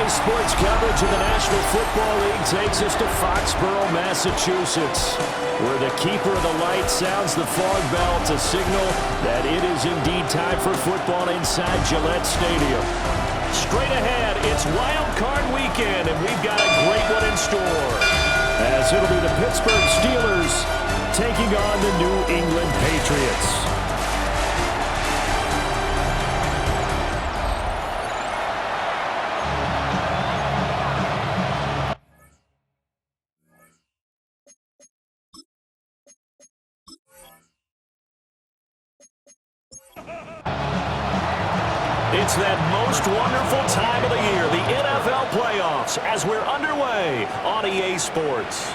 Today's sports coverage of the National Football League takes us to Foxborough, Massachusetts, where the keeper of the light sounds the fog bell to signal that it is indeed time for football inside Gillette Stadium. Straight ahead, it's Wild Card Weekend, and we've got a great one in store, as it'll be the Pittsburgh Steelers taking on the New England Patriots. It's that most wonderful time of the year, the NFL playoffs, as we're underway on EA Sports.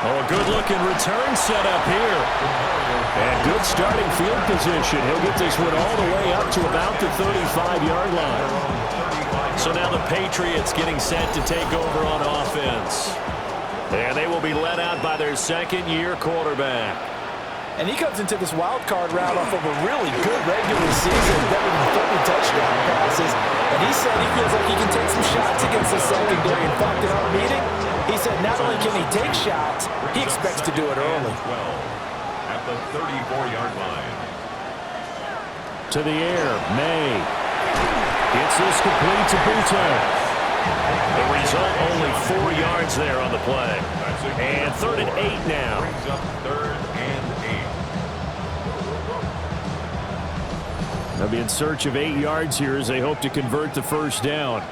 Oh, a good-looking return set up here. And good starting field position. He'll get this one all the way up to about the 35-yard line. So now the Patriots getting set to take over on offense. And they will be led out by their second-year quarterback. And he comes into this wild card round off of a really good regular season, better than 30 touchdown passes. And he said he feels like he can take some shots against the secondary. In fact, in our meeting, he said not only can he take shots, he expects to do it early. At the 34-yard line. To the air, May. Gets this complete to Buta. The result, only 4 yards there on the play. And 3rd and 8 now. Brings up 3rd and 8. They'll be in search of 8 yards here as they hope to convert the first down.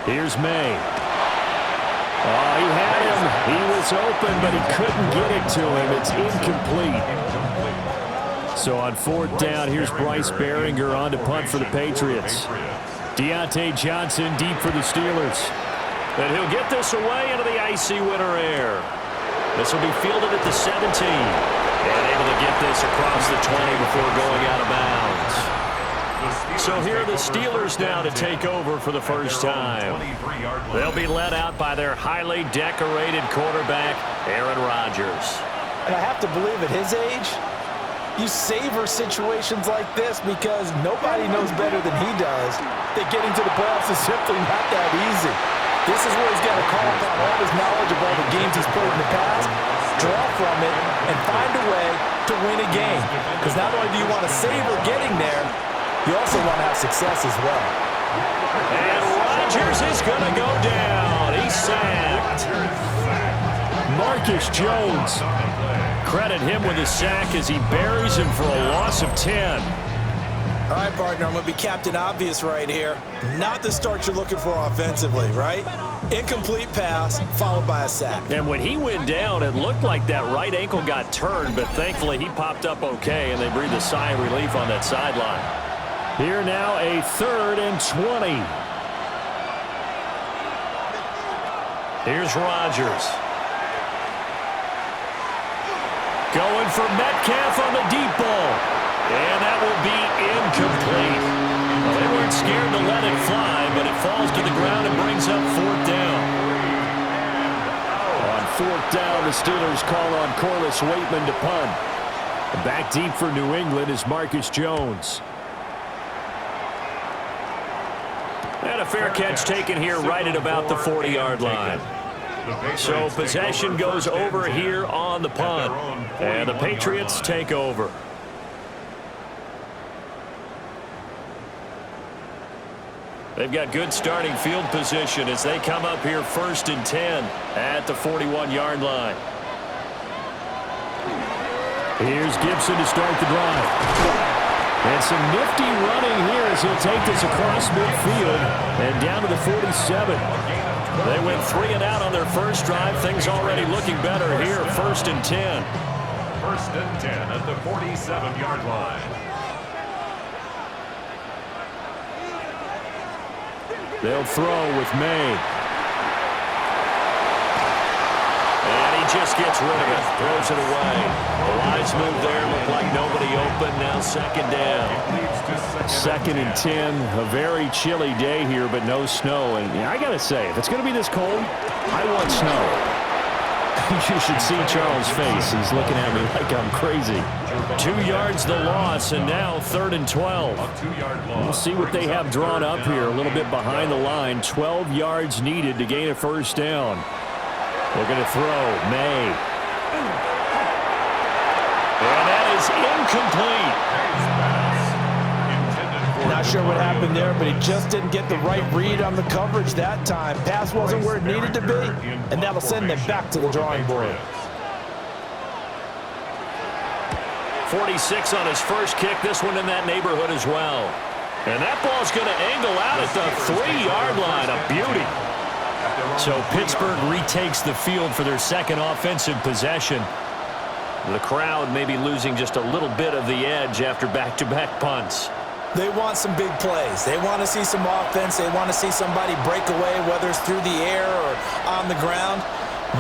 Here's May. Oh, he had him. He was open, but he couldn't get it to him. It's incomplete. So on 4th down, here's Bryce Behringer on to punt for the Patriots. Deontay Johnson deep for the Steelers. And he'll get this away into the icy winter air. This will be fielded at the 17. And able to get this across the 20 before going out of bounds. So here are the Steelers now to take over for the first time. They'll be led out by their highly decorated quarterback, Aaron Rodgers. And I have to believe at his age, you savor situations like this because nobody knows better than he does that getting to the playoffs is simply not that easy. This is where he's got to call upon all his knowledge of all the games he's played in the past, draw from it, and find a way to win a game. Because not only do you want to savor getting there, you also want to have success as well. And Rodgers is going to go down. He's sacked. Marcus Jones. Credit him with a sack as he buries him for a loss of 10. All right, partner, I'm going to be Captain Obvious right here. Not the start you're looking for offensively, right? Incomplete pass followed by a sack. And when he went down, it looked like that right ankle got turned, but thankfully he popped up okay, and they breathed a sigh of relief on that sideline. Here now, a 3rd and 20. Here's Rodgers. Going for Metcalf on the deep ball. And that will be incomplete. Well, they weren't scared to let it fly, but it falls to the ground and brings up 4th down. On 4th down, the Steelers call on Corliss Waitman to punt. Back deep for New England is Marcus Jones. And a fair catch taken here right at about the 40-yard line. So possession goes over here on the punt. And the Patriots take over. They've got good starting field position as they come up here 1st and 10 at the 41-yard line. Here's Gibson to start the drive. And some nifty running here as he'll take this across midfield and down to the 47. They went 3 and out on their first drive. Things already looking better here. 1st and 10. 1st and 10 at the 47-yard line. They'll throw with May. And he just gets rid of it. Throws it away. A wise move there. Looked like nobody open. Now 2nd down. 2nd and 10. A very chilly day here, but no snow. And I got to say, if it's going to be this cold, I want snow. You should see Charles' face. He's looking at me like I'm crazy. 2 yards the loss, and now 3rd and 12. We'll see what they have drawn up here. A little bit behind the line. 12 yards needed to gain a first down. Looking to throw. May. And that is incomplete. Not sure what happened there, but he just didn't get the right read on the coverage that time. Pass wasn't where it needed to be, and that'll send them back to the drawing board. 46 on his first kick. This one in that neighborhood as well. And that ball's going to angle out at the 3-yard line. A beauty. So Pittsburgh retakes the field for their second offensive possession. The crowd may be losing just a little bit of the edge after back-to-back punts. They want some big plays. They want to see some offense. They want to see somebody break away, whether it's through the air or on the ground.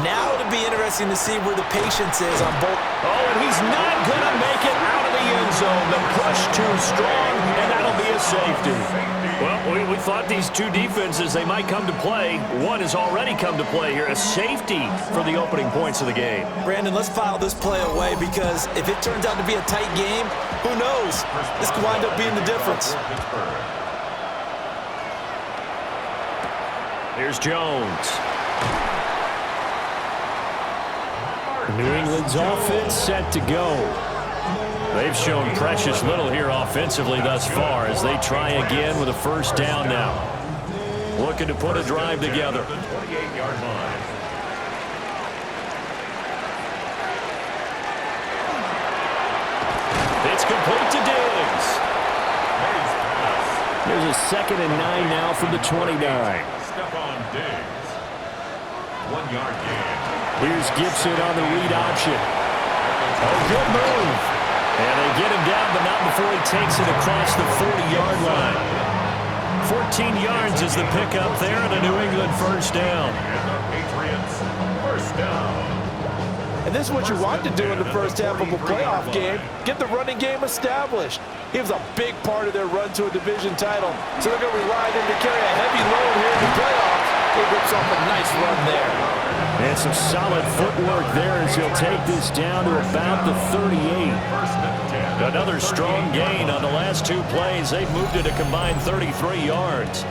Now it'll be interesting to see where the patience is on both. Oh, and he's not going to make it out of the end zone. The push too strong, and that'll be a safety. Well, we thought these two defenses, they might come to play. One has already come to play here. A safety for the opening points of the game. Brandon, let's file this play away because if it turns out to be a tight game, who knows? This could wind up being the difference. Here's Jones. New England's offense set to go. They've shown precious little here offensively thus far as they try again with a first down now. Looking to put a drive together. It's complete to Diggs. There's a 2nd and 9 now from the 29. Stephon Diggs. 1-yard gain. Here's Gibson on the read option. Oh, good move. And they get him down, but not before he takes it across the 40-yard line. 14 yards is the pickup there, and a New England first down. And the Patriots first down. And this is what you want to do in the first half of a playoff game. Get the running game established. He was a big part of their run to a division title. So they're going to rely on him to carry a heavy load here in the playoffs. He rips off a nice run there. And some solid footwork there as he'll take this down to about the 38. Another strong gain on the last 2 plays. They've moved it a combined 33 yards.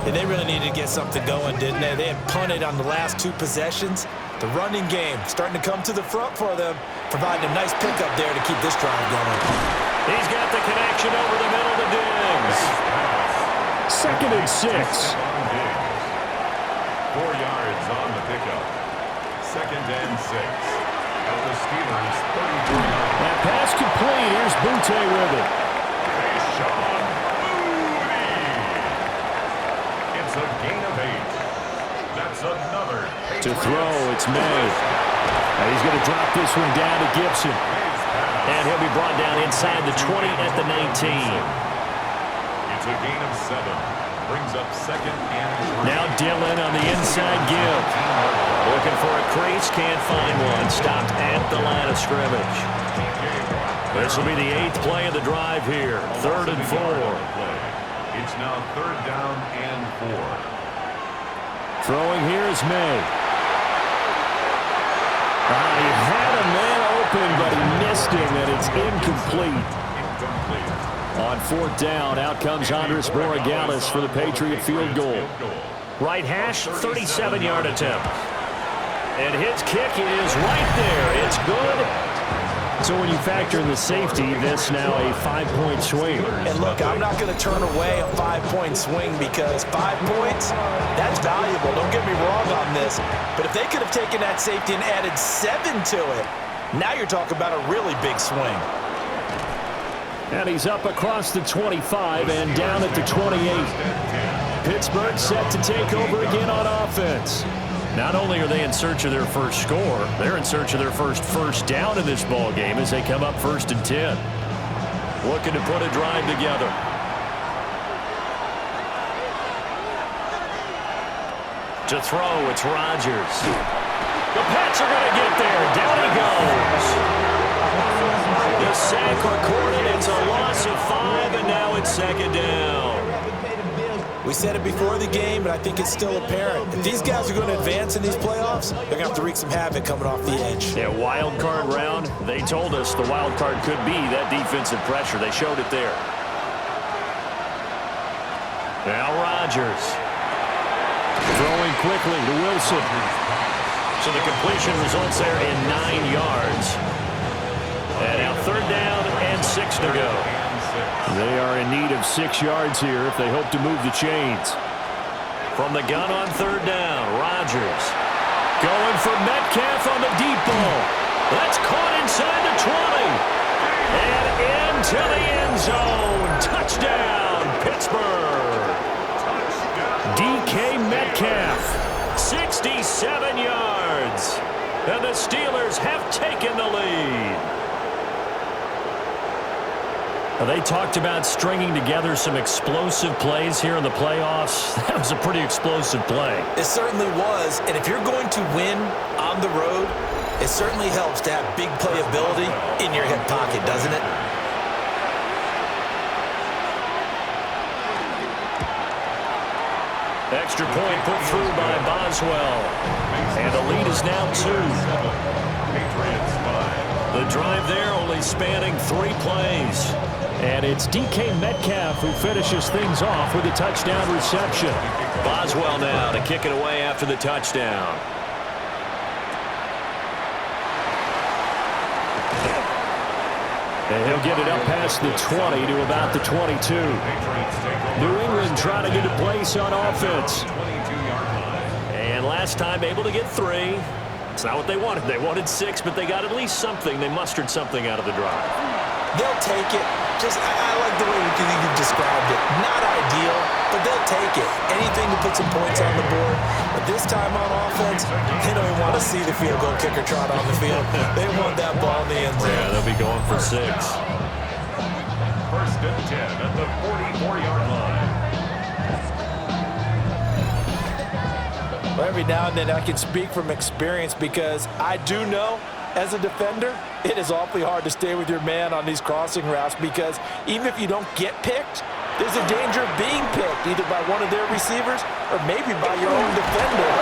And they really needed to get something going, didn't they? They had punted on the last 2 possessions. The running game starting to come to the front for them, providing a nice pickup there to keep this drive going. He's got the connection over the middle to Diggs. 2nd and 6. 4 yards on the pickup. 2nd and 6. At the Steelers' 33-yard. That pass complete. Here's Butte with it. Sean Mooney. It's a gain of 8. That's another To throw, it's May. And he's going to drop this one down to Gibson. And he'll be brought down inside the 20 at the 19. It's a gain of 7. Brings up 2nd and 3. Now Dillon on the inside give. Looking for a crease, can't find one. Stopped at the line of scrimmage. This will be the 8th play of the drive here. 3rd and 4. It's now 3rd down and 4. Throwing here is May. He had a man open, but he missed him, and it's incomplete. On 4th down, out comes Andres Borregales for the Patriot field goal. Right hash, 37-yard attempt. And his kick is right there. It's good. So when you factor in the safety, this now a 5-point swing. And look, I'm not going to turn away a 5-point swing because 5 points, that's valuable. Don't get me wrong on this. But if they could have taken that safety and added 7 to it, now you're talking about a really big swing. And he's up across the 25 and down at the 28. Pittsburgh set to take over again on offense. Not only are they in search of their first score, they're in search of their first down in this ball game as they come up 1st and 10. Looking to put a drive together. To throw, it's Rodgers. The Pats are going to get there. Down he goes. The sack recorded. It's a loss of 5, and now it's 2nd down. We said it before the game, and I think it's still apparent. If these guys are going to advance in these playoffs, they're going to have to wreak some havoc coming off the edge. Yeah, wild card round. They told us the wild card could be that defensive pressure. They showed it there. Now Rodgers. Throwing quickly to Wilson. So the completion results there in 9 yards. And now 3rd down and 6 to go. They are in need of 6 yards here if they hope to move the chains. From the gun on 3rd down, Rodgers. Going for Metcalf on the deep ball. That's caught inside the 20. And into the end zone. Touchdown, Pittsburgh. DK Metcalf, 67 yards. And the Steelers have taken the lead. They talked about stringing together some explosive plays here in the playoffs. That was a pretty explosive play. It certainly was, and if you're going to win on the road, it certainly helps to have big playability in your hip pocket, doesn't it? Extra point put through by Boswell. And the lead is now 2. Patriots 5. The drive there only spanning 3 plays. And it's DK Metcalf who finishes things off with a touchdown reception. Boswell now to kick it away after the touchdown. And he'll get it up past the 20 to about the 22. New England trying to get a place on offense. And last time able to get 3. It's not what they wanted. They wanted 6, but they got at least something. They mustered something out of the drive. They'll take it. I like the way you described it. Not ideal, but they'll take it. Anything to put some points on the board. But this time on offense, they don't even want to see the field goal kicker trot on the field. They want that ball in the end zone. Yeah, they'll be going for 6. 1st and 10 at the 44-yard line. Well, every now and then I can speak from experience because I do know as a defender, it is awfully hard to stay with your man on these crossing routes because even if you don't get picked, there's a danger of being picked either by one of their receivers or maybe by your own defender.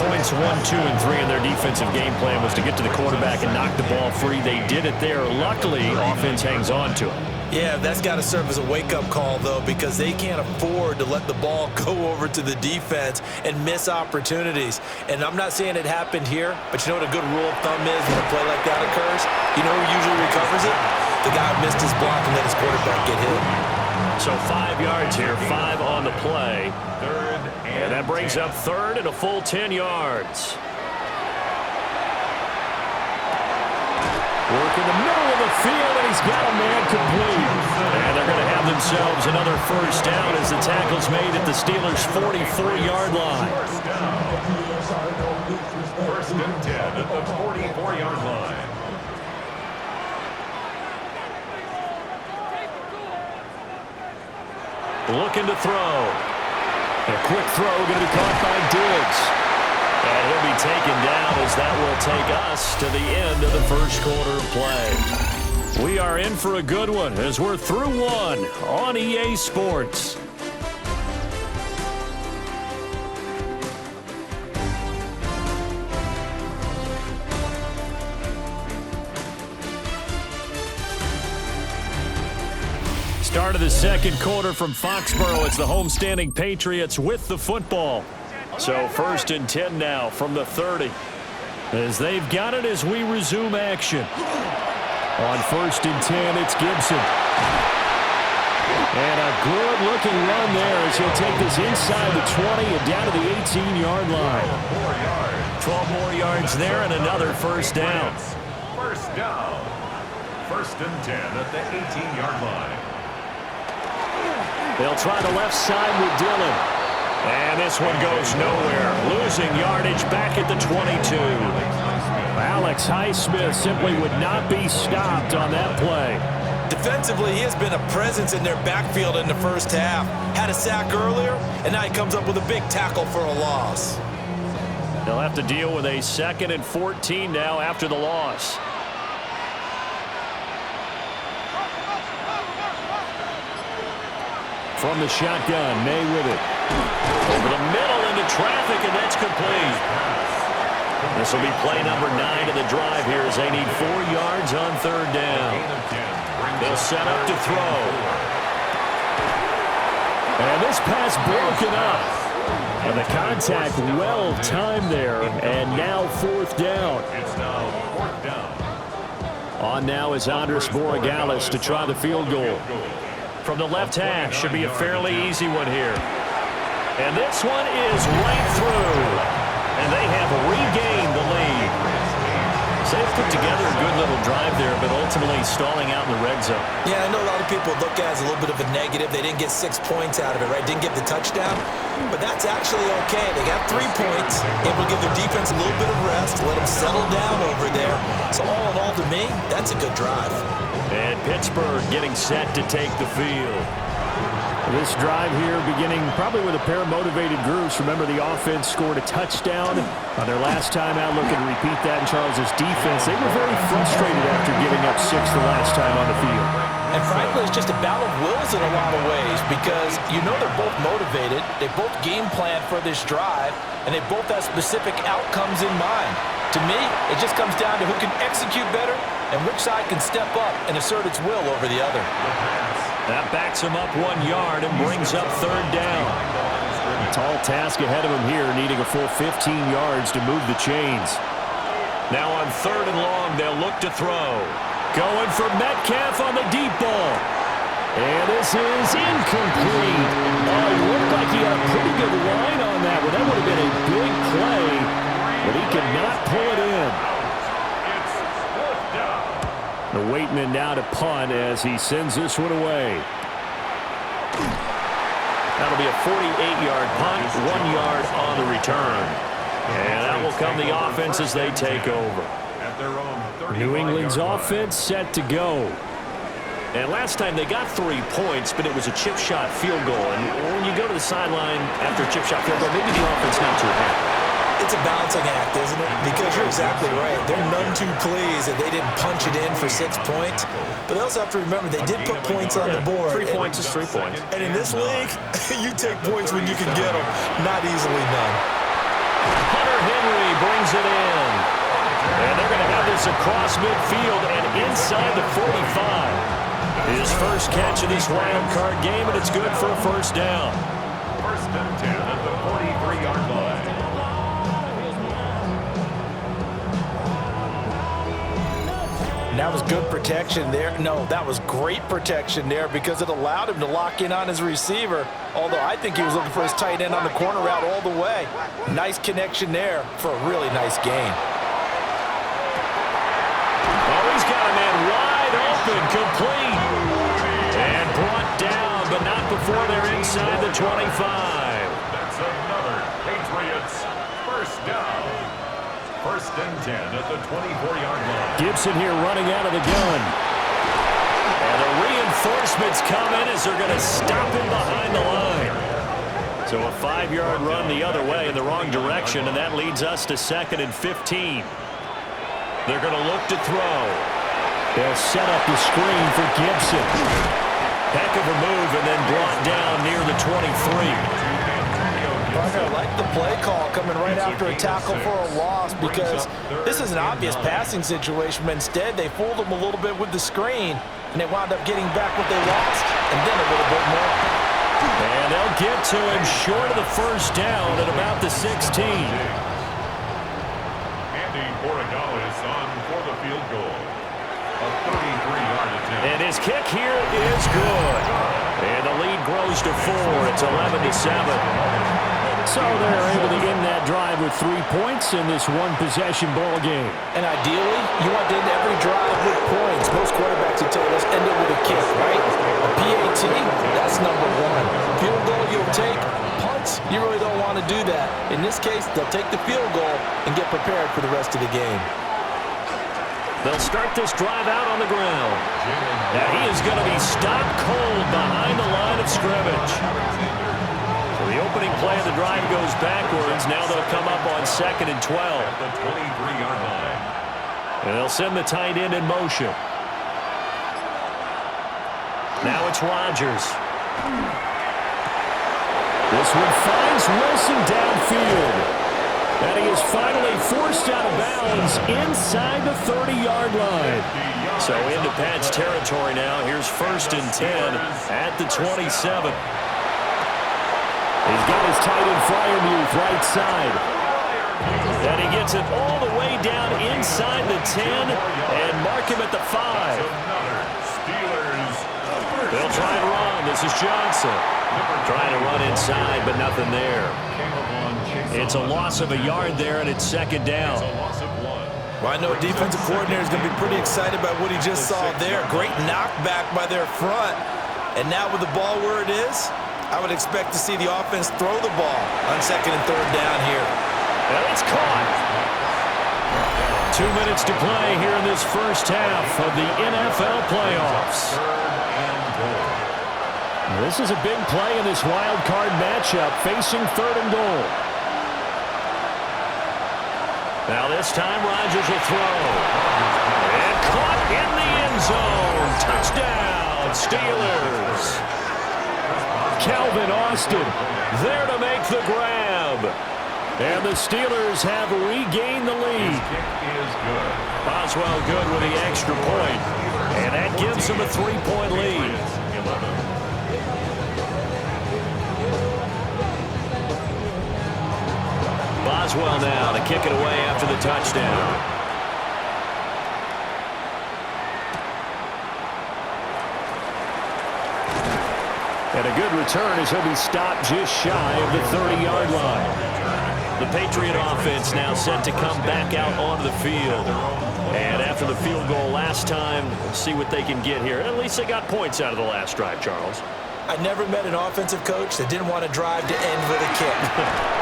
Points 1, 2, and 3 in their defensive game plan was to get to the quarterback and knock the ball free. They did it there. Luckily, offense hangs on to it. Yeah, that's got to serve as a wake-up call, though, because they can't afford to let the ball go over to the defense and miss opportunities. And I'm not saying it happened here, but you know what a good rule of thumb is when a play like that occurs? You know who usually recovers it? The guy who missed his block and let his quarterback get hit. So 5 yards here, 5 on the play. 3rd And that brings up 3rd and a full 10 yards. Work in the middle of the field, and he's got a man complete. And they're going to have themselves another 1st down as the tackle's made at the Steelers' 44-yard line. 1st and 10 at the 44-yard line. Looking to throw. A quick throw going to be caught by Diggs. And he'll be taken down as that will take us to the end of the 1st quarter of play. We are in for a good one as we're through 1 on EA Sports. Start of the 2nd quarter from Foxborough. It's the homestanding Patriots with the football. So 1st and 10 now from the 30. As they've got it as we resume action. On 1st and 10, it's Gibson. And a good-looking run there as he'll take this inside the 20 and down to the 18-yard line. 12 more yards there and another 1st down. 1st down. 1st and 10 at the 18-yard line. They'll try the left side with Dillon. And this one goes nowhere. Losing yardage back at the 22. Alex Highsmith simply would not be stopped on that play. Defensively, he has been a presence in their backfield in the 1st half. Had a sack earlier, and now he comes up with a big tackle for a loss. They'll have to deal with a 2nd and 14 now after the loss. from the shotgun. May with it. Over the middle into traffic, and that's complete. This will be play number 9 of the drive here as they need 4 yards on third down. They'll set up to throw. And this pass broken up. And the contact well timed there. And now 4th down. It's now 4th down. On now is Andres Borregales to try the field goal. From the left hash, should be a fairly easy one here. And this one is right through. And they have regained the lead. So they've put together a good little drive there, but ultimately stalling out in the red zone. Yeah, I know a lot of people look at it as a little bit of a negative. They didn't get 6 points out of it, right? Didn't get the touchdown. But that's actually okay. They got 3 points, able to give their defense a little bit of rest, let them settle down over there. So all in all, to me, that's a good drive. And Pittsburgh getting set to take the field. This drive here beginning probably with a pair of motivated groups. Remember, the offense scored a touchdown on their last time out. Looking to repeat that in Charles's defense. They were very frustrated after giving up 6 the last time on the field. And frankly, it's just a battle of wills in a lot of ways because you know they're both motivated. They both game plan for this drive, and they both have specific outcomes in mind. To me, it just comes down to who can execute better and which side can step up and assert its will over the other. That backs him up 1 yard and brings up third down. A tall task ahead of him here, needing a full 15 yards to move the chains. Now on third and long, they'll look to throw. Going for Metcalf on the deep ball. And this is incomplete. Oh, he looked like he had a pretty good line on that one. That would have been a big play, but he could not pull it in. The Waitman now to punt as he sends this one away. That'll be a 48-yard punt, 1 yard on the return. And that will come the offense as they take over. New England's offense set to go. And last time they got 3 points, but it was a chip shot field goal. And when you go to the sideline after a chip shot field goal, maybe the offense not too happy. It's a balancing act, isn't it? Because you're exactly right. They're none too pleased that they didn't punch it in for 6 points. But they also have to remember they did put points on the board. 3 points is 3 points. And in this league, you take points when you can get them. Not easily done. Hunter Henry brings it in. And they're going to have this across midfield and inside the 45. His first catch of this wild card game, and it's good for a first down. First and 10 at the 43-yard line. That was good protection there. No, that was great protection there because it allowed him to lock in on his receiver. Although I think he was looking for his tight end on the corner route all the way. Nice connection there for a really nice gain. Oh, he's got a man wide open, complete. And brought down, but not before they're inside the 25. That's another Patriots first down. First and 10 at the 24-yard line. Gibson here running out of the gun. And the reinforcements come in as they're going to stop him behind the line. So a 5-yard run the other way in the wrong direction, and that leads us to 2nd and 15. They're going to look to throw. They'll set up the screen for Gibson. Heck of a move and then brought down near the 23. Parker, I like the play call coming right after a tackle for a loss because this is an obvious passing situation, but instead they fooled him a little bit with the screen, and they wound up getting back what they lost, and then a little bit more. And they'll get to him short of the first down at about the 16. Andy Borregales on for the field goal. A 33-yard attempt. And his kick here is good. And the lead grows to 4. It's 11-7. So they're able to end that drive with 3 points in this one-possession ball game. And ideally, you want to end every drive with points. Most quarterbacks would tell us end it with a kick, right? A PAT, that's number 1. Field goal you'll take. Punts, you really don't want to do that. In this case, they'll take the field goal and get prepared for the rest of the game. They'll start this drive out on the ground. Now he is going to be stopped cold behind the line of scrimmage. So the opening play of the drive goes backwards. Now they'll come up on 2nd and 12. At the 23-yard line. And they'll send the tight end in motion. Now it's Rodgers. This one finds Wilson downfield. And he is finally forced out of bounds inside the 30-yard line. So into Pat's territory now. Here's 1st and 10 at the 27. He's got his tight end Freiermuth right side. And he gets it all the way down inside the 10 and mark him at the 5. They'll try and run. This is Johnson. Trying to run inside, but nothing there. It's a loss of a yard there, and it's 2nd down. Well, I know a defensive coordinator is going to be pretty excited about what he just saw there. Great knockback by their front. And now with the ball where it is, I would expect to see the offense throw the ball on 2nd and 3rd down here. And it's caught. 2 minutes to play here in this first half of the NFL playoffs. This is a big play in this wild card matchup, facing 3rd and goal. Now this time Rodgers will throw. And caught in the end zone. Touchdown, Steelers. Calvin Austin there to make the grab. And the Steelers have regained the lead. Boswell good with the extra point. And that gives them a 3-point lead. Boswell now to kick it away after the touchdown. And a good return as he'll be stopped just shy of the 30-yard line. The Patriot offense now set to come back out onto the field. And after the field goal last time, we'll see what they can get here. At least they got points out of the last drive, Charles. I never met an offensive coach that didn't want to drive to end with a kick.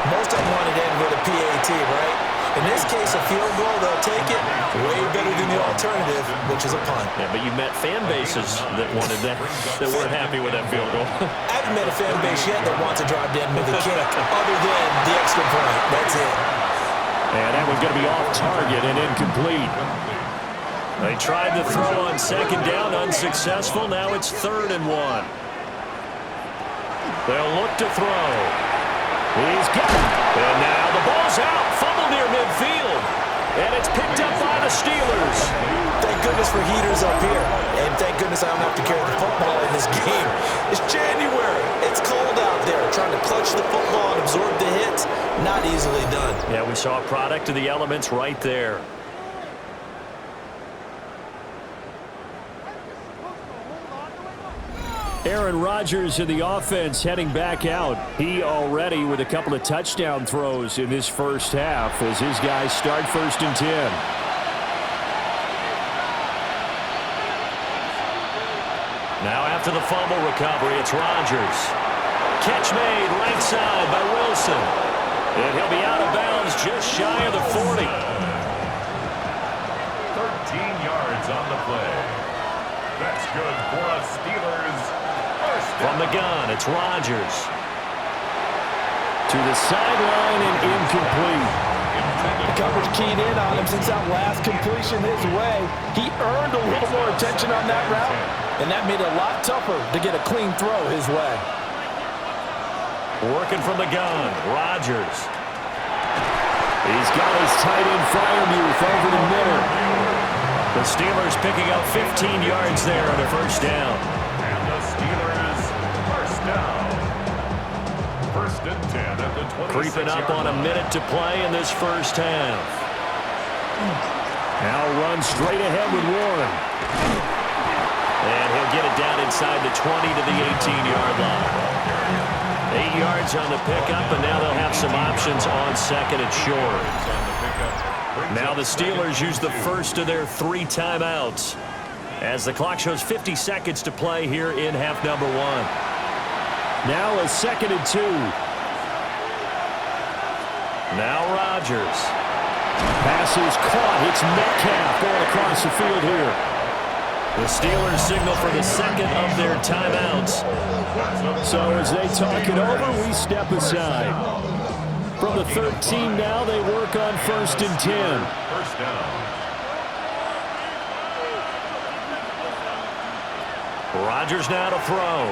Most of them wanted to end with a PAT, right? In this case, a field goal, they'll take it way better than the alternative, which is a punt. Yeah, but you met fan bases that wanted that weren't happy with that field goal. I haven't met a fan base yet that wants to drive to end with a kick, other than the extra point. That's it. And that one's going to be off target and incomplete. They tried to throw on 2nd down, unsuccessful. Now it's 3rd and 1. They'll look to throw. He's got it. And now the ball's out. Fumble near midfield. And it's picked up by the Steelers. Thank goodness for heaters up here. And thank goodness I don't have to carry the football in this game. It's January. It's cold out there. Trying to clutch the football and absorb the hits, not easily done. Yeah, we saw a product of the elements right there. Aaron Rodgers in the offense heading back out. He already with a couple of touchdown throws in this first half as his guys start 1st and 10. Now after the fumble recovery, it's Rodgers. Catch made right side by Wilson. And he'll be out of bounds just shy of the 40. 13 yards on the play. That's good for a Steelers. From the gun, it's Rodgers. To the sideline and incomplete. The coverage keyed in on him since that last completion his way. He earned a little more attention on that route, and that made it a lot tougher to get a clean throw his way. Working from the gun, Rodgers. He's got his tight end Freiermuth over the middle. The Steelers picking up 15 yards there on a 1st down. And the Steelers first down. 1st and 10 at the 26-yard line. Creeping up on a minute to play in this first half. Now runs straight ahead with Warren. And he'll get it down inside the 20 to the 18-yard line. 8 yards on the pickup, and now they'll have some options on 2nd and short. Now the Steelers use the first of their 3 timeouts as the clock shows 50 seconds to play here in half number 1. Now a 2nd and 2. Now Rodgers. Pass is caught. It's Metcalf going across the field here. The Steelers signal for the 2nd of their timeouts. So as they talk it over, we step aside. From the 13 now, they work on 1st and 10. First down. Rodgers now to throw.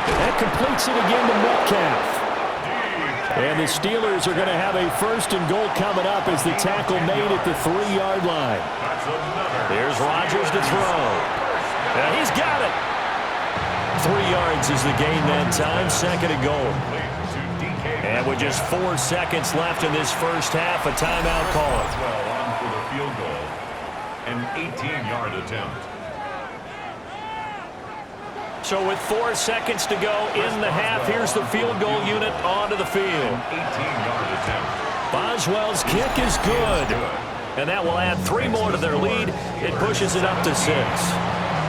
That completes it again to Metcalf. And the Steelers are going to have a 1st and goal coming up as the tackle made at the 3-yard line. Here's Rodgers to throw. And he's got it. 3 yards is the gain that time, 2nd and goal. And with just 4 seconds left in this first half, a timeout call. Well on for the field goal. An 18-yard attempt. So with 4 seconds to go in the half, here's the field goal unit onto the field. 18-yard attempt. Boswell's kick is good. And that will add 3 more to their lead. It pushes it up to 6.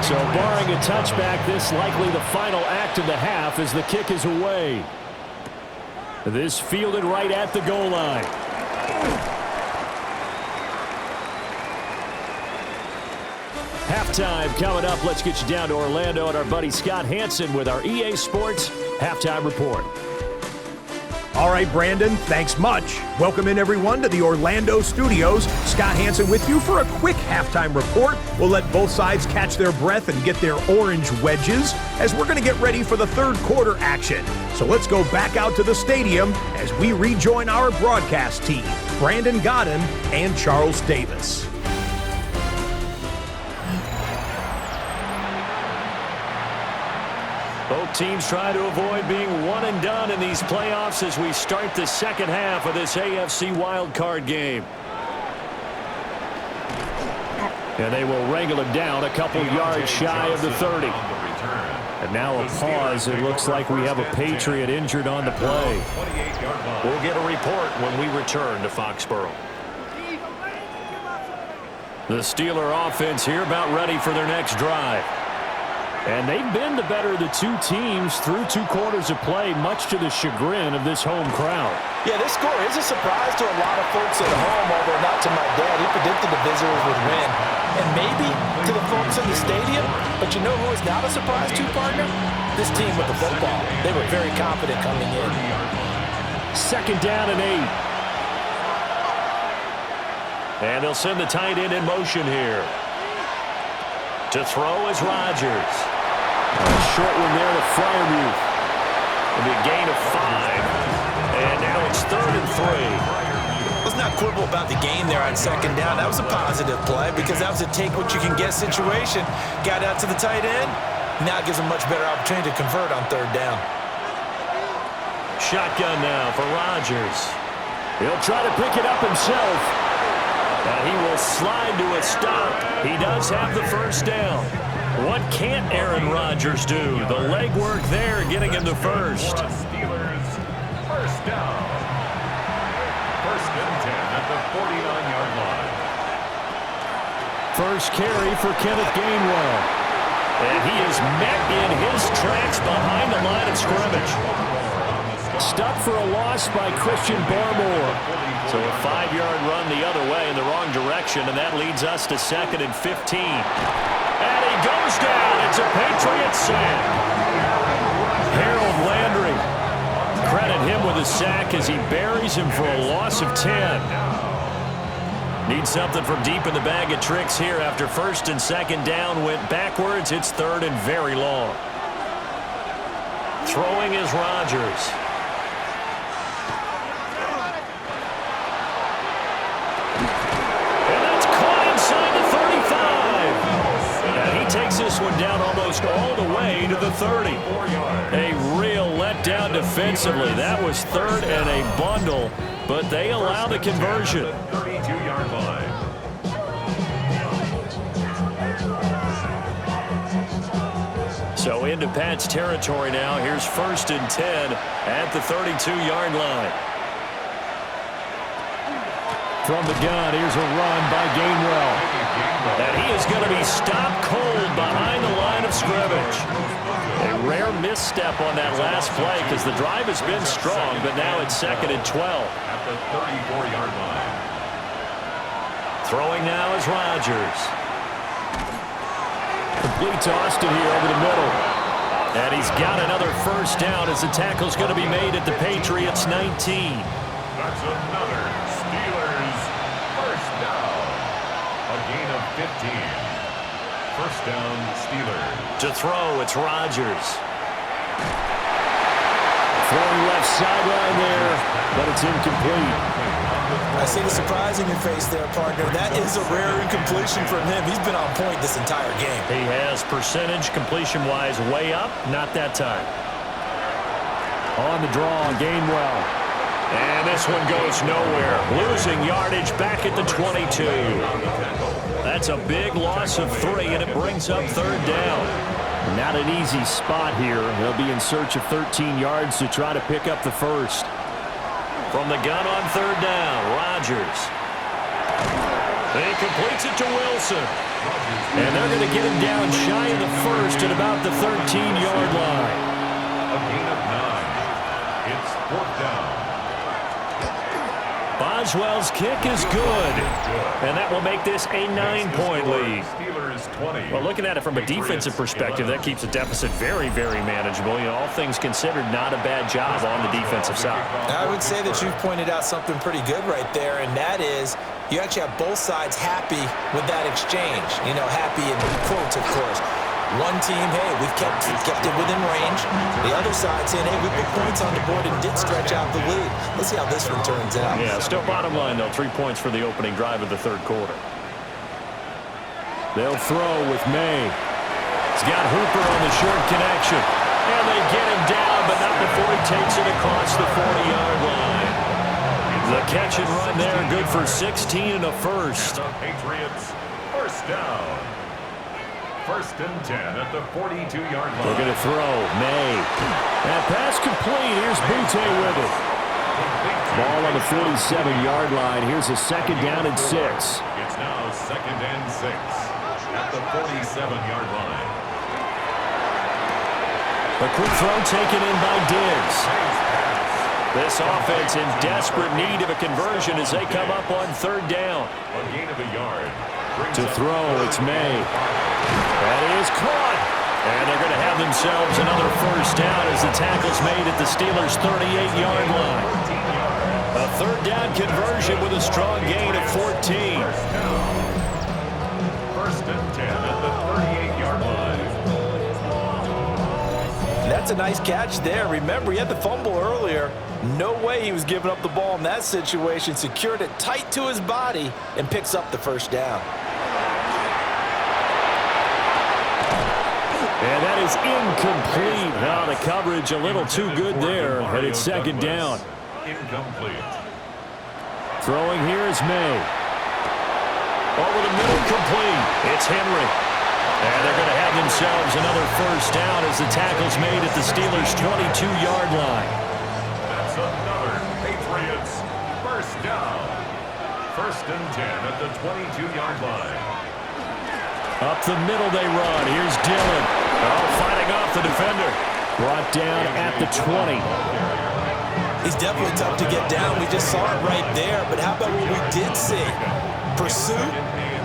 So barring a touchback, this likely the final act of the half as the kick is away. This fielded right at the goal line. Halftime coming up. Let's get you down to Orlando and our buddy Scott Hansen with our EA Sports Halftime Report. All right, Brandon, thanks much. Welcome in, everyone, to the Orlando studios. Scott Hansen with you for a quick halftime report. We'll let both sides catch their breath and get their orange wedges as we're going to get ready for the third quarter action. So let's go back out to the stadium as we rejoin our broadcast team, Brandon Godden and Charles Davis. Both teams try to avoid being one and done in these playoffs as we start the second half of this AFC wildcard game. And they will wrangle him down a couple yards shy of the 30. And now a pause. It looks like we have a Patriot injured on the play. We'll get a report when we return to Foxborough. The Steeler offense here about ready for their next drive. And they've been the better of the two teams through 2 quarters of play, much to the chagrin of this home crowd. Yeah, this score is a surprise to a lot of folks at home, although not to my dad. He predicted the visitors would win. And maybe to the folks in the stadium, but you know who is not a surprise to, partner? This team with the football. They were very confident coming in. 2nd down and 8. And they'll send the tight end in motion here. To throw is Rodgers. A short one there to Freiermuth. It'll be a gain of 5. And now it's 3rd and 3. Let's not quibble about the game there on 2nd down. That was a positive play because that was a take-what-you-can-get situation. Got out to the tight end. Now it gives them much better opportunity to convert on 3rd down. Shotgun now for Rodgers. He'll try to pick it up himself. And he will slide to a stop. He does have the 1st down. What can't Aaron Rodgers do? The legwork there getting him the 1st. Steelers, 1st down. 1st and 10 at the 49-yard line. First carry for Kenneth Gainwell. And he is met in his tracks behind the line of scrimmage. Stuck for a loss by Christian Barmore. So a 5-yard run the other way in the wrong direction, and that leads us to 2nd and 15. And he goes down. It's a Patriots sack. Harold Landry. Credit him with a sack as he buries him for a loss of 10. Need something from deep in the bag of tricks here after 1st and 2nd down went backwards. It's 3rd and very long. Throwing is Rodgers. Takes this one down almost all the way to the 30. A real letdown defensively. That was 3rd and a bundle, but they allow the conversion. 32-yard line. So into Pat's territory now. Here's 1st and 10 at the 32-yard line. From the gun, here's a run by Gainwell. And he is going to be stopped cold behind the line of scrimmage. A rare misstep on that last play because the drive has been strong, but now it's 2nd and 12. At the 34-yard line. Throwing now is Rodgers. Complete to Austin here over the middle. And he's got another 1st down as the tackle's going to be made at the Patriots 19. That's another Steelers 1st down. A gain of 15. 1st down, Steelers. To throw, it's Rodgers. Throwing left left sideline there, but it's incomplete. I see the surprise in your face there, partner. That is a rare incompletion from him. He's been on point this entire game. He has percentage completion-wise way up, not that time. On the draw, Gainwell. And this one goes nowhere. Losing yardage back at the 22. That's a big loss of 3, and it brings up third down. Not an easy spot here. They'll be in search of 13 yards to try to pick up the first. From the gun on third down, Rodgers. He completes it to Wilson. And they're going to get him down shy of the first at about the 13-yard line. A gain of 9. It's 4th down. Boswell's kick is good. And that will make this a 9-point lead. Steelers 20. Well, looking at it from a defensive perspective, that keeps the deficit very, very manageable. You know, all things considered, not a bad job on the defensive side. I would say that you've pointed out something pretty good right there, and that is you actually have both sides happy with that exchange. You know, happy in quotes, of course. One team, hey, we've kept it within range. The other side saying, hey, we put points on the board and did stretch out the lead. Let's see how this one turns out. Yeah, still bottom line, though, 3 points for the opening drive of the third quarter. They'll throw with May. He's got Hooper on the short connection. And they get him down, but not before he takes it across the 40-yard line. The catch and run there, good for 16 and a first. The Patriots, first down. 1st and 10 at the 42-yard line. They're going to throw. May. That pass complete. Here's Butte with it. Ball on the 47-yard line. Here's a 2nd down and 6. It's now 2nd and 6 at the 47-yard line. A quick throw taken in by Diggs. This offense in desperate need of a conversion as they come up on third down. A gain of a yard. To throw, it's May. That is caught. And they're going to have themselves another first down as the tackle's made at the Steelers' 38-yard line. A third down conversion with a strong gain of 14. 1st and 10 at the 38-yard line. That's a nice catch there. Remember, he had the fumble earlier. No way he was giving up the ball in that situation. Secured it tight to his body and picks up the first down. And that is incomplete. Now the coverage a little too good there, and it's 2nd down. Incomplete. Throwing here is May. Over the middle, complete. It's Henry. And they're going to have themselves another first down as the tackle's made at the Steelers' 22-yard line. That's another Patriots first down. 1st and 10 at the 22-yard line. Up the middle they run. Here's Dillon. Oh, fighting off the defender. Brought down at the 20. He's definitely tough to get down. We just saw it right there. But how about what we did see? Pursuit,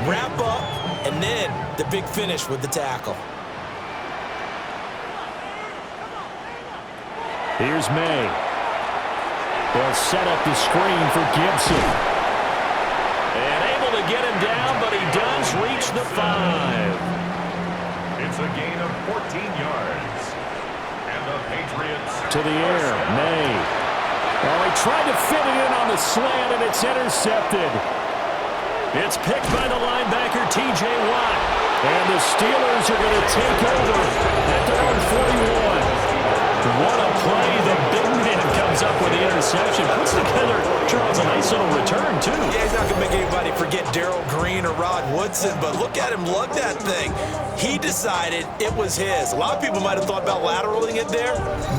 wrap up, and then the big finish with the tackle. Here's May. They'll set up the screen for Gibson. And able to get him down, but he does reach the 5. It's a gain of 14 yards. And the Patriots To the air, May. Oh, he tried to fit it in on the slant, and it's intercepted. It's picked by the linebacker, T.J. Watt. And the Steelers are going to take over at their own 41. What a play. The big man comes up with the interception. Puts together, Charles, a nice little return, too. Yeah, he's not going to make anybody forget Darrell Green or Rod Woodson, but look at him lug that thing. He decided it was his. A lot of people might have thought about lateraling it there.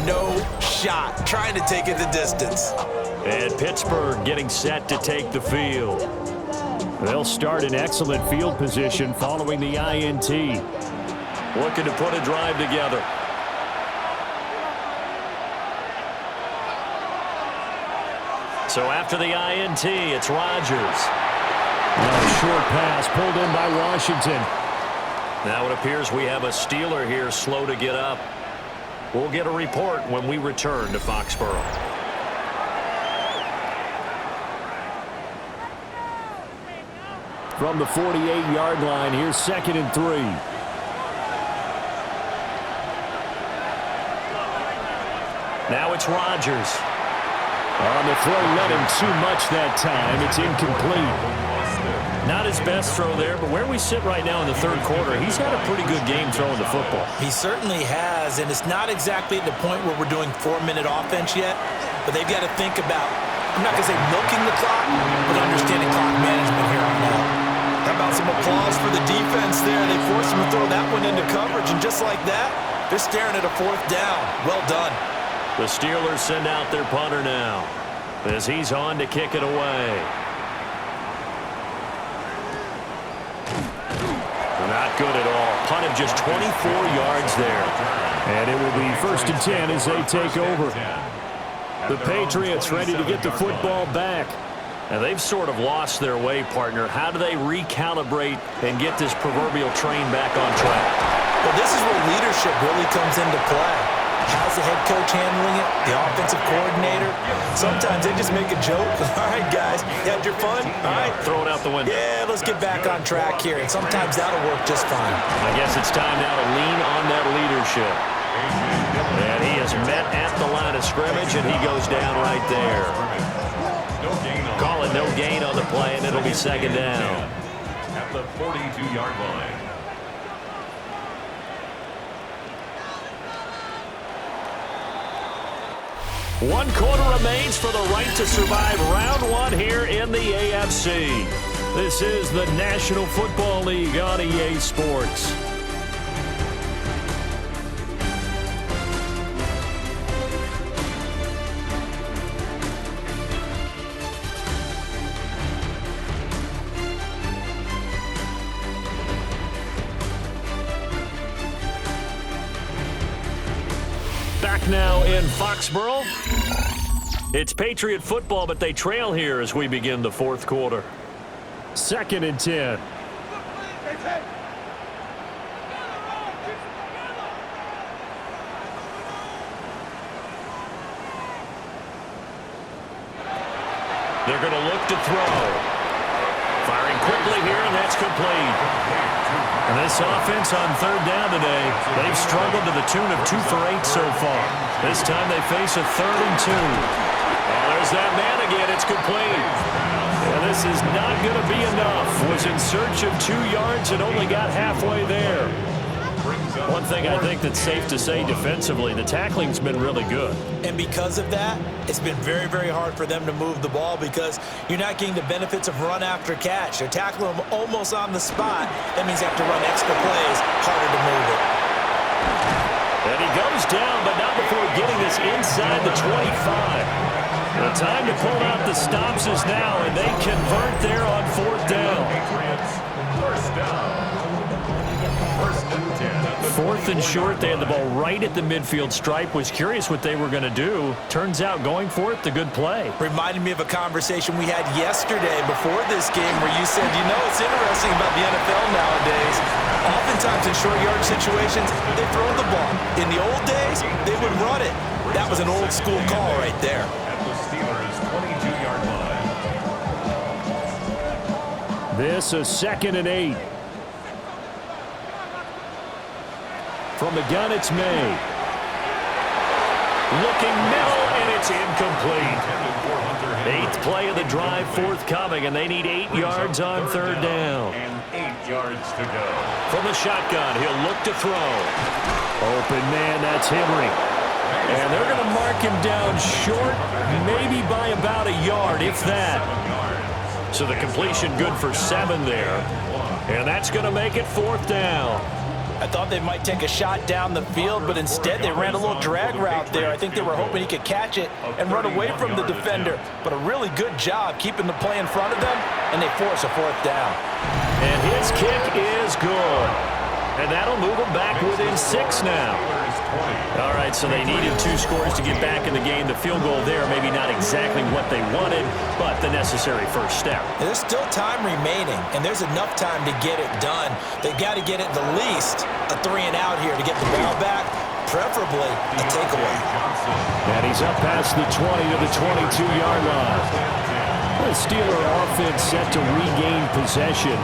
No shot. Trying to take it the distance. And Pittsburgh getting set to take the field. They'll start in excellent field position following the INT. Looking to put a drive together. So after the INT, it's Rodgers. A short pass pulled in by Washington. Now it appears we have a Steeler here slow to get up. We'll get a report when we return to Foxborough. From the 48-yard line, here's 2nd and 3. Now it's Rodgers. On the throw, let him too much that time. It's incomplete. Not his best throw there, but where we sit right now in the third quarter, he's had a pretty good game throwing the football. He certainly has, and it's not exactly at the point where we're doing 4-minute offense yet, but they've got to think about, I'm not going to say milking the clock, but understanding clock management here on out. How about some applause for the defense there? They forced him to throw that one into coverage, and just like that, they're staring at a 4th down. Well done. The Steelers send out their punter now as he's on to kick it away. Not good at all. Punt of just 24 yards there. And it will be 1st and 10 as they take over. The Patriots ready to get the football back. And they've sort of lost their way, partner. How do they recalibrate and get this proverbial train back on track? Well, this is where leadership really comes into play. How's the head coach handling it? The offensive coordinator? Sometimes they just make a joke. All right, guys, you had your fun? All right. Throw it out the window. Yeah, let's get back on track here. And sometimes that'll work just fine. I guess it's time now to lean on that leadership. And he is met at the line of scrimmage, and he goes down right there. Call it no gain on the play, and it'll be 2nd down. At the 42-yard line. One quarter remains for the right to survive round 1 here in the AFC. This is the National Football League on EA Sports. Back now in Foxborough. It's Patriot football, but they trail here as we begin the 4th quarter. 2nd and 10. They're going to look to throw. Firing quickly here, and that's complete. And this offense on 3rd down today, they've struggled to the tune of 2 for 8 so far. This time they face a 3rd and 2. Oh, there's that man again. It's complete. And this is not going to be enough. Was in search of 2 yards and only got halfway there. One thing I think that's safe to say defensively, the tackling's been really good. And because of that, it's been very, very hard for them to move the ball because you're not getting the benefits of run after catch. They're tackling them almost on the spot. That means they have to run extra plays, harder to move it. And he goes down, but not before getting this inside the 25. The time to pull out the stops is now, and they convert there on 4th down. 4th and short, they had the ball right at the midfield stripe. Was curious what they were going to do. Turns out going for it, the good play. Reminded me of a conversation we had yesterday before this game where you said, you know, it's interesting about the NFL nowadays. Oftentimes in short yard situations, they throw the ball. In the old days, they would run it. That was an old school call right there. At the Steelers' 22-yard line. This a 2nd and 8. From the gun, it's May. Looking middle, and it's incomplete. 8th play of the drive forthcoming, and they need 8 yards on 3rd down. And 8 yards to go. From the shotgun, he'll look to throw. Open man, that's Henry. And they're going to mark him down short, maybe by about a yard, if that. So the completion good for 7 there. And that's going to make it 4th down. I thought they might take a shot down the field, but instead they ran a little drag route there. I think they were hoping he could catch it and run away from the defender. But a really good job keeping the play in front of them, and they force a 4th down. And his kick is good. And that'll move them back within 6 now. All right, so they needed 2 scores to get back in the game. The field goal there, maybe not exactly what they wanted, but the necessary first step. There's still time remaining, and there's enough time to get it done. They've got to get it the least a 3 and out here to get the ball back, preferably a takeaway. And he's up past the 20 to the 22-yard line. The Steeler offense set to regain possession.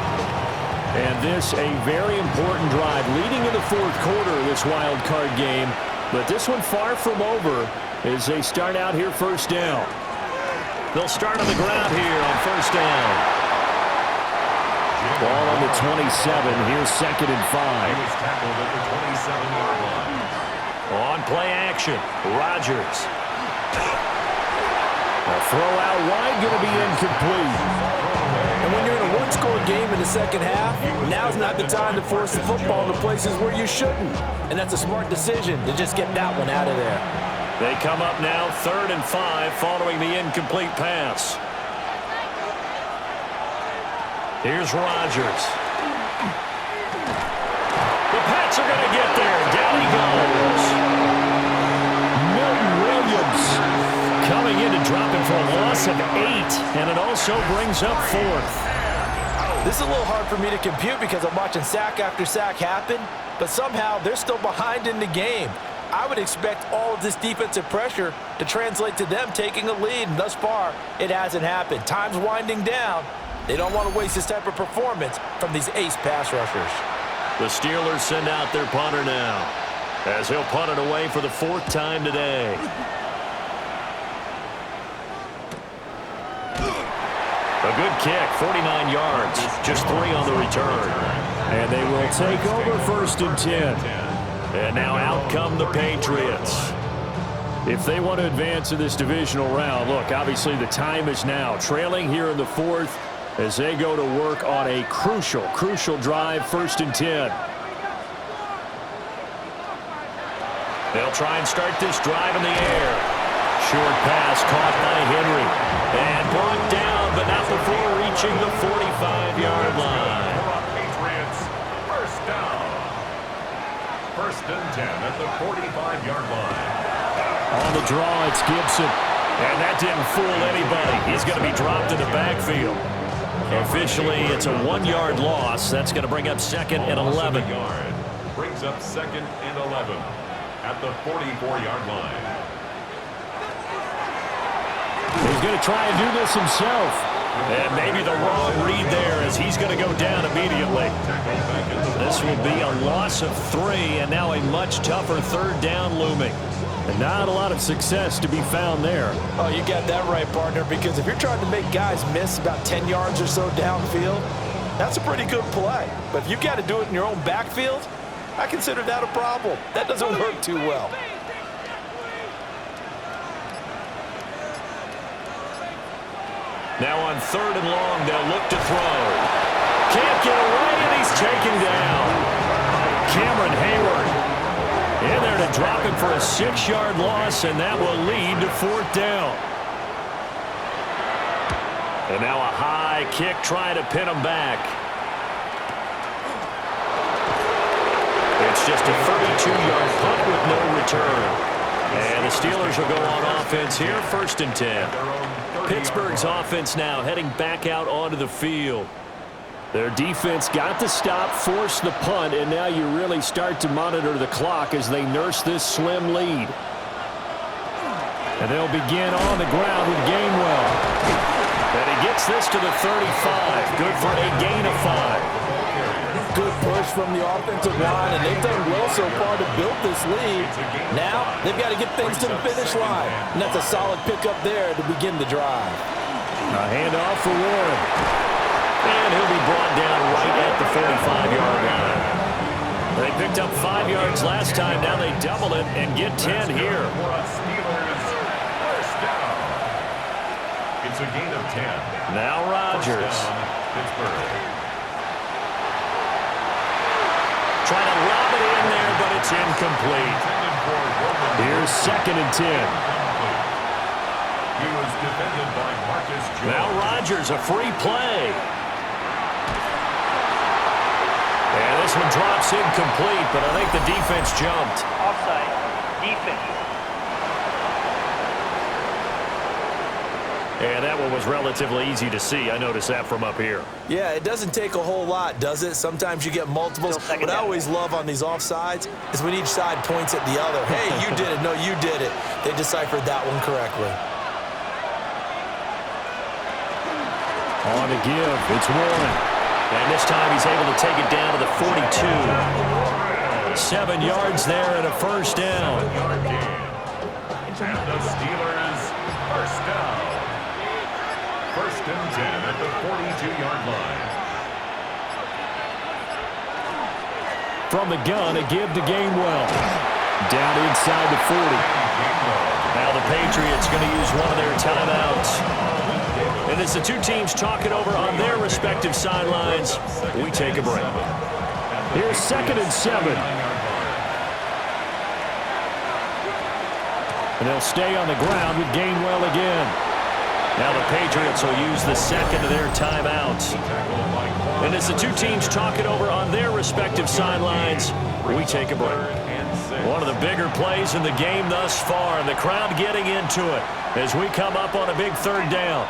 And this a very important drive leading in the 4th quarter of this wild card game. But this one far from over as they start out here first down. They'll start on the ground here on first down. Ball on the 27. Here's 2nd and 5. He was tackled at the 27-yard line. On play action, Rodgers. A throw out wide, going to be incomplete. And when you're in a one-score game in the second half, now's not the time to force the football into places where you shouldn't. And that's a smart decision to just get that one out of there. They come up now 3rd and 5 following the incomplete pass. Here's Rodgers. The Pats are going to get there. Down he goes. Milton Williams Coming in to drop him for a loss of 8. And it also brings up 4th. This is a little hard for me to compute because I'm watching sack after sack happen, but somehow they're still behind in the game. I would expect all of this defensive pressure to translate to them taking a lead, and thus far, it hasn't happened. Time's winding down. They don't want to waste this type of performance from these ace pass rushers. The Steelers send out their punter now, as he'll punt it away for the 4th time today. A good kick, 49 yards, just 3 on the return. And they will take over 1st and 10. And now out come the Patriots. If they want to advance in this divisional round, look, obviously the time is now. Trailing here in the 4th as they go to work on a crucial drive, 1st and 10. They'll try and start this drive in the air. Short pass caught by Henry. And brought down, but not before reaching the 45-yard line. Patriots, first down. 1st and 10 at the 45-yard line. On the draw, it's Gibson. And that didn't fool anybody. He's going to be dropped in the backfield. Officially, it's a 1-yard loss. That's going to bring up 2nd and 11. Brings up 2nd and 11 at the 44-yard line. He's going to try and do this himself. And maybe the wrong read there as he's going to go down immediately. This will be a loss of 3, and now a much tougher 3rd down looming. And not a lot of success to be found there. Oh, you got that right, partner, because if you're trying to make guys miss about 10 yards or so downfield, that's a pretty good play. But if you've got to do it in your own backfield, I consider that a problem. That doesn't work too well. Now on 3rd and long, they'll look to throw. Can't get away, and he's taken down. Cameron Hayward in there to drop him for a 6-yard loss, and that will lead to 4th down. And now a high kick trying to pin him back. It's just a 32-yard punt with no return. And the Steelers will go on offense here, 1st and 10. Pittsburgh's offense now heading back out onto the field. Their defense got to stop, force the punt, and now you really start to monitor the clock as they nurse this slim lead. And they'll begin on the ground with Gainwell. And he gets this to the 35. Good for a gain of 5. Good push from the offensive line, and they've done well so far to build this lead. Now, they've got to get things to the finish line, and that's a solid pickup there to begin the drive. A handoff for Warren. And he'll be brought down right at the 45-yard line. They picked up 5 yards last time. Now they double it and get 10 here. It's a gain of 10. Now Rodgers. Pittsburgh. Trying to lob it in there, but it's incomplete. Here's 2nd and 10. He was defended by Marcus Jones. Now Rodgers, a free play. And this one drops incomplete, but I think the defense jumped. Offside. Defense. And that one was relatively easy to see. I noticed that from up here. Yeah, it doesn't take a whole lot, does it? Sometimes you get multiples. What I always love on these offsides is when each side points at the other. Hey, you did it. No, you did it. They deciphered that one correctly. On to give. It's Warren. And this time he's able to take it down to the 42. 7 yards there and a 1st down. And the Steelers, first down. 1st and 10 at the 42-yard line. From the gun, a give to Gainwell. Down inside the 40. Now the Patriots going to use one of their timeouts. And as the two teams talk it over on their respective sidelines, we take a break. Here's 2nd and 7. And they'll stay on the ground with Gainwell again. Now the Patriots will use the 2nd of their timeouts. And as the two teams talk it over on their respective sidelines, we take a break. One of the bigger plays in the game thus far, and the crowd getting into it as we come up on a big 3rd down.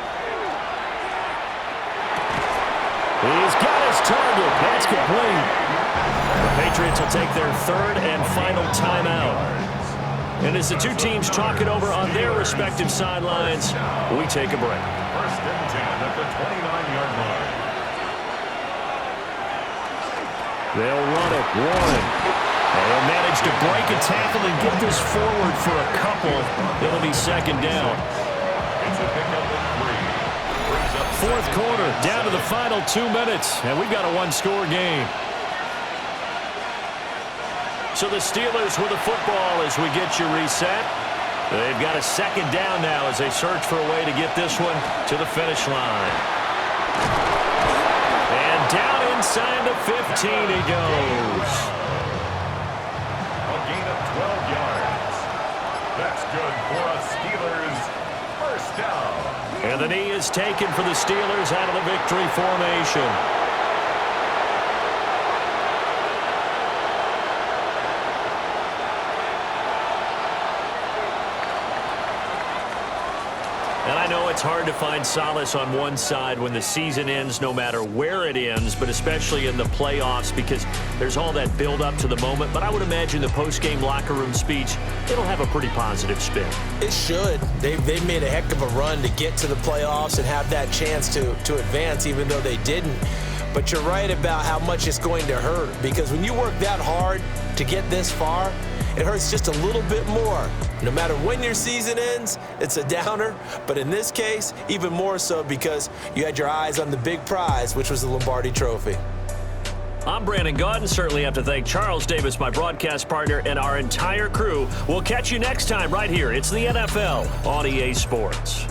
He's got his target. That's complete. The Patriots will take their 3rd and final timeout. And as the two teams talk it over on their respective sidelines, we take a break. 1st and 10 at the 29-yard line. They'll run it. Warren. They'll manage to break a tackle and get this forward for a couple. It'll be 2nd down. It's a pickup of 3. 4th quarter, down to the final 2 minutes, and we've got a one-score game. So the Steelers with the football as we get you reset. They've got a 2nd down now as they search for a way to get this one to the finish line. And down inside the 15 he goes. A gain of 12 yards. That's good for a Steelers first down. And the knee is taken for the Steelers out of the victory formation. And I know it's hard to find solace on one side when the season ends, no matter where it ends, but especially in the playoffs because there's all that build up to the moment. But I would imagine the post-game locker room speech, it'll have a pretty positive spin. It should. They've made a heck of a run to get to the playoffs and have that chance to advance, even though they didn't. But you're right about how much it's going to hurt because when you work that hard to get this far, it hurts just a little bit more. No matter when your season ends, it's a downer. But in this case, even more so because you had your eyes on the big prize, which was the Lombardi Trophy. I'm Brandon Gaudin. Certainly have to thank Charles Davis, my broadcast partner, and our entire crew. We'll catch you next time right here. It's the NFL on EA Sports.